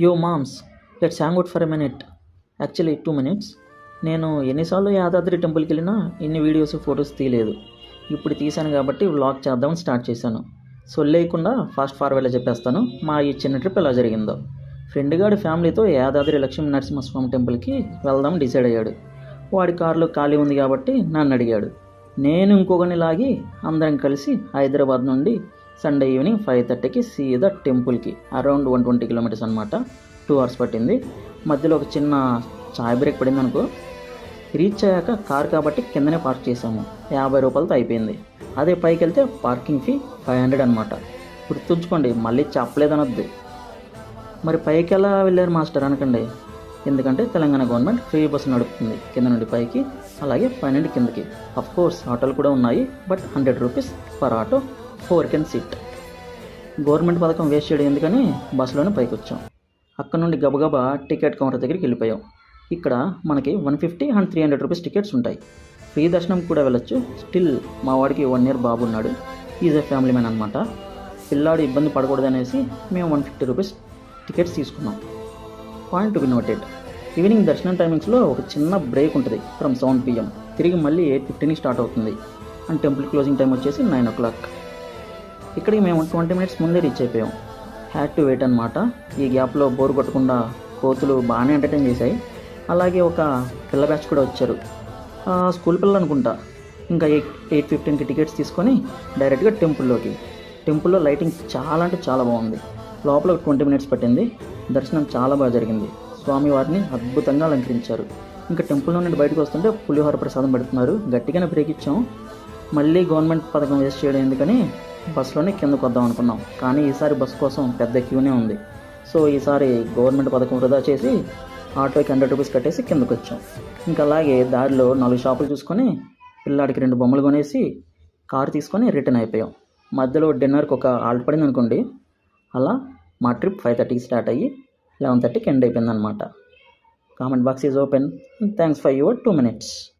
యో moms, let's hang out for a minute. Actually 2 minutes. నేను ఎన్నిసార్లు యాదాద్రి టెంపుల్కి వెళ్ళినా ఇన్ని వీడియోస్ ఫొటోస్ తీయలేదు. ఇప్పుడు తీశాను కాబట్టి వ్లాగ్ చేద్దామని స్టార్ట్ చేశాను. సో లేకుండా ఫాస్ట్ ఫార్వర్డ్లో చెప్పేస్తాను మా ఈ చిన్న ట్రిప్ ఎలా జరిగిందో. ఫ్రెండ్ గాడి ఫ్యామిలీతో యాదాద్రి లక్ష్మీ నరసింహస్వామి టెంపుల్కి వెళ్దాం డిసైడ్ అయ్యాడు. వాడి కారులో ఖాళీ ఉంది కాబట్టి నన్ను అడిగాడు. నేను ఇంకొకరిని లాగి అందరం కలిసి హైదరాబాద్ నుండి సండే ఈవినింగ్ 5:30కి సీదా టెంపుల్కి, అరౌండ్ 120 kilometers అనమాట. 2 hours పట్టింది. మధ్యలో ఒక చిన్న చాయ్ బ్రేక్ పడింది అనుకో. రీచ్ అయ్యాక కార్ కాబట్టి కిందనే పార్క్ చేసాము. 50 రూపాయలతో అయిపోయింది. అదే పైకి వెళ్తే పార్కింగ్ ఫీ 500 అనమాట. గుర్తుంచుకోండి, మళ్ళీ చెప్పలేదనొద్దు. మరి పైకి ఎలా వెళ్ళారు మాస్టర్ అనకండి, ఎందుకంటే తెలంగాణ గవర్నమెంట్ ఫ్రీ బస్సు నడుపుతుంది కింద నుండి పైకి, అలాగే పై నుండి కిందకి. కోర్స్ ఆటోలు కూడా ఉన్నాయి, but 100 rupees per auto, 4 can sit. Government పథకం వేస్ట్ చేయడం ఎందుకని బస్సులోనే పైకి వచ్చాం. అక్కడ నుండి గబగబా టికెట్ కౌంటర్ దగ్గరికి వెళ్ళిపోయాం. ఇక్కడ మనకి 150 and 300 rupees టికెట్స్ ఉంటాయి. ఫ్రీ దర్శనం కూడా వెళ్ళొచ్చు. స్టిల్ మా వాడికి 1 year బాబు ఉన్నాడు. ఈజ్ ఎ ఫ్యామిలీ మ్యాన్ అనమాట. పిల్లాడు ఇబ్బంది పడకూడదు అనేసి మేము 150 rupees టికెట్స్ తీసుకున్నాం. Point to be noted, evening దర్శనం టైమింగ్స్లో ఒక చిన్న బ్రేక్ ఉంటుంది ఫ్రమ్ 7 PM. తిరిగి మళ్ళీ 8:15కి స్టార్ట్ అవుతుంది. అండ్ టెంపుల్ క్లోజింగ్ టైం వచ్చేసి 9 o'clock. ఇక్కడికి మేము 20 minutes ముందే రీచ్ అయిపోయాం. హ్యాడ్ టు వెయిట్ అనమాట. ఈ గ్యాప్లో బోర్ కొట్టకుండా కోతులు బాగానే ఎంటర్టైన్ చేశాయి. అలాగే ఒక పిల్ల బ్యాచ్ కూడా వచ్చారు, స్కూల్ పిల్లలు అనుకుంటా. ఇంకా 8:15కి టికెట్స్ తీసుకొని డైరెక్ట్గా టెంపుల్లో లైటింగ్ చాలా అంటే చాలా బాగుంది. లోపల 20 minutes పట్టింది. దర్శనం చాలా బాగా జరిగింది. స్వామివారిని అద్భుతంగా అలంకరించారు. ఇంకా టెంపుల్ నుండి బయటకు వస్తుంటే పులిహోర ప్రసాదం పెడుతున్నారు. గట్టిగానే బ్రేక్ ఇచ్చాం. మళ్ళీ గవర్నమెంట్ పథకం వేస్ట్ చేయడం ఎందుకని బస్సులోనే కిందకు వద్దాం అనుకున్నాం. కానీ ఈసారి బస్సు కోసం పెద్ద క్యూనే ఉంది. సో ఈసారి గవర్నమెంట్ పథకం వృధా చేసి ఆటోకి 100 rupees కట్టేసి కిందకు వచ్చాం. ఇంకా అలాగే దారిలో 4 షాపులు చూసుకొని పిల్లాడికి 2 బొమ్మలు కొనేసి కారు తీసుకొని రిటర్న్ అయిపోయాం. మధ్యలో డిన్నర్కి ఒక ఆల్ట్ పడింది అనుకోండి. అలా మా ట్రిప్ 5:30కి స్టార్ట్ అయ్యి 11:30కి ఎండ్ అయిపోయింది అనమాట. Comment box is open. Thanks for your 2 minutes.